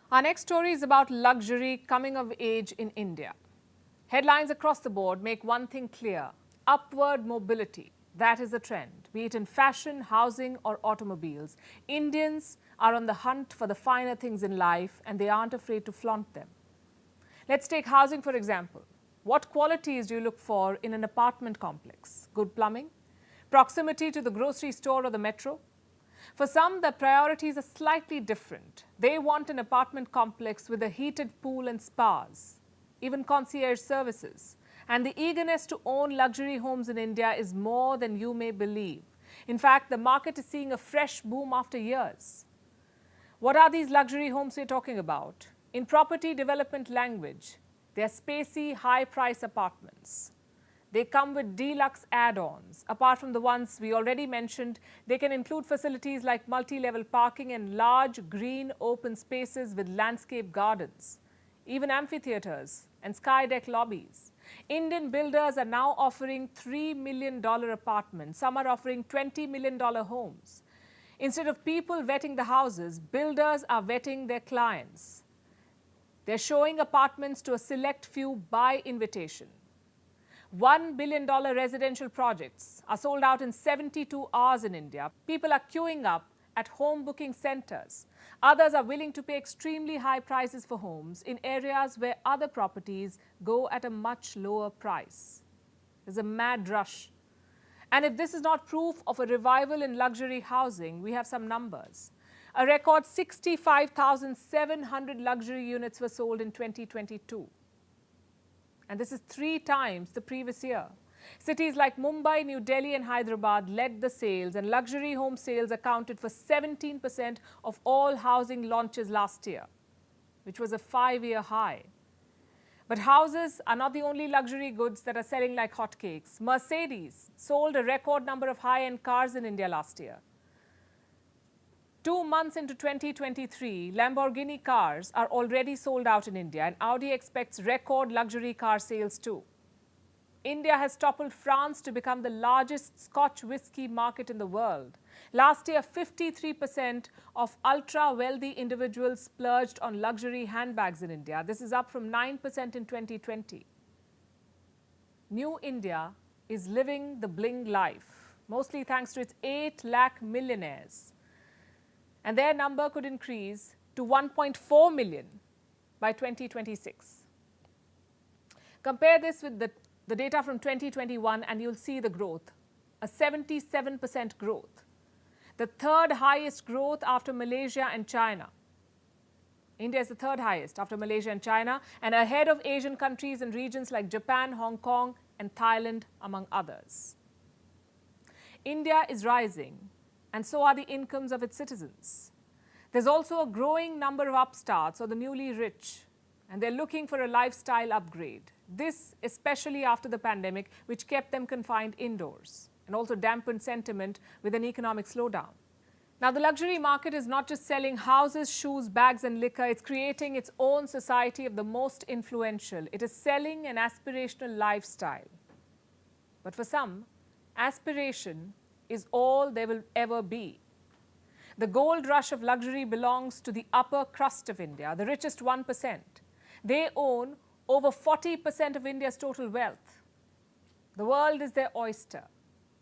Our next story is about luxury coming of age in India. Headlines across the board make one thing clear: upward mobility. That is the trend. Be it in fashion, housing, or automobiles, Indians are on the hunt for the finer things in life, and they aren't afraid to flaunt them. Let's take housing, for example. What qualities do you look for in an apartment complex? Good plumbing? Proximity to the grocery store or the metro? For some, the priorities are slightly different. They want an apartment complex with a heated pool and spas, even concierge services. And the eagerness to own luxury homes in India is more than you may believe. In fact, the market is seeing a fresh boom after years. What are these luxury homes we're talking about? In property development language, they are spacey, high-price apartments. They come with deluxe add-ons. Apart from the ones we already mentioned, they can include facilities like multi-level parking and large green open spaces with landscape gardens, even amphitheaters and sky deck lobbies. Indian builders are now offering $3 million apartments. Some are offering $20 million homes. Instead of people vetting the houses, builders are vetting their clients. They're showing apartments to a select few by invitation. $1 billion residential projects are sold out in 72 hours in India. People are queuing up at home booking centers. Others are willing to pay extremely high prices for homes in areas where other properties go at a much lower price. There's a mad rush. And if this is not proof of a revival in luxury housing, we have some numbers. A record 65,700 luxury units were sold in 2022. And this is 3 times the previous year. Cities like Mumbai, New Delhi and Hyderabad led the sales, and luxury home sales accounted for 17% of all housing launches last year, which was a 5-year high. But houses are not the only luxury goods that are selling like hotcakes. Mercedes sold a record number of high-end cars in India last year. 2 months into 2023, Lamborghini cars are already sold out in India, and Audi expects record luxury car sales too. India has toppled France to become the largest Scotch whisky market in the world. Last year, 53% of ultra-wealthy individuals splurged on luxury handbags in India. This is up from 9% in 2020. New India is living the bling life, mostly thanks to its 8 lakh millionaires. And their number could increase to 1.4 million by 2026. Compare this with the data from 2021 and you'll see the growth, a 77% growth. The third highest growth after Malaysia and China. India is the third highest after Malaysia and China, and ahead of Asian countries and regions like Japan, Hong Kong and Thailand, among others. India is rising, and so are the incomes of its citizens. There's also a growing number of upstarts or the newly rich, and they're looking for a lifestyle upgrade. This especially after the pandemic, which kept them confined indoors and also dampened sentiment with an economic slowdown. Now, the luxury market is not just selling houses, shoes, bags and liquor. It's creating its own society of the most influential. It is selling an aspirational lifestyle. But for some, aspiration is all there will ever be. The gold rush of luxury belongs to the upper crust of India, the richest 1%. They own over 40% of India's total wealth. The world is their oyster,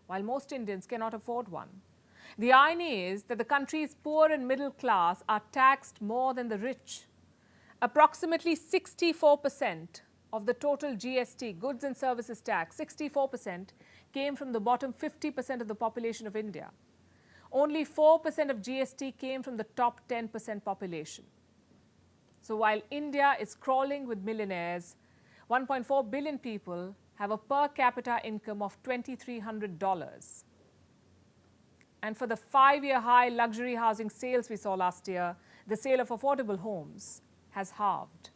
while most Indians cannot afford one. The irony is that the country's poor and middle class are taxed more than the rich. Approximately 64% of the total GST, goods and services tax, 64%, came from the bottom 50% of the population of India. Only 4% of GST came from the top 10% population. So while India is crawling with millionaires, 1.4 billion people have a per capita income of $2,300. And for the 5-year high luxury housing sales we saw last year, the sale of affordable homes has halved.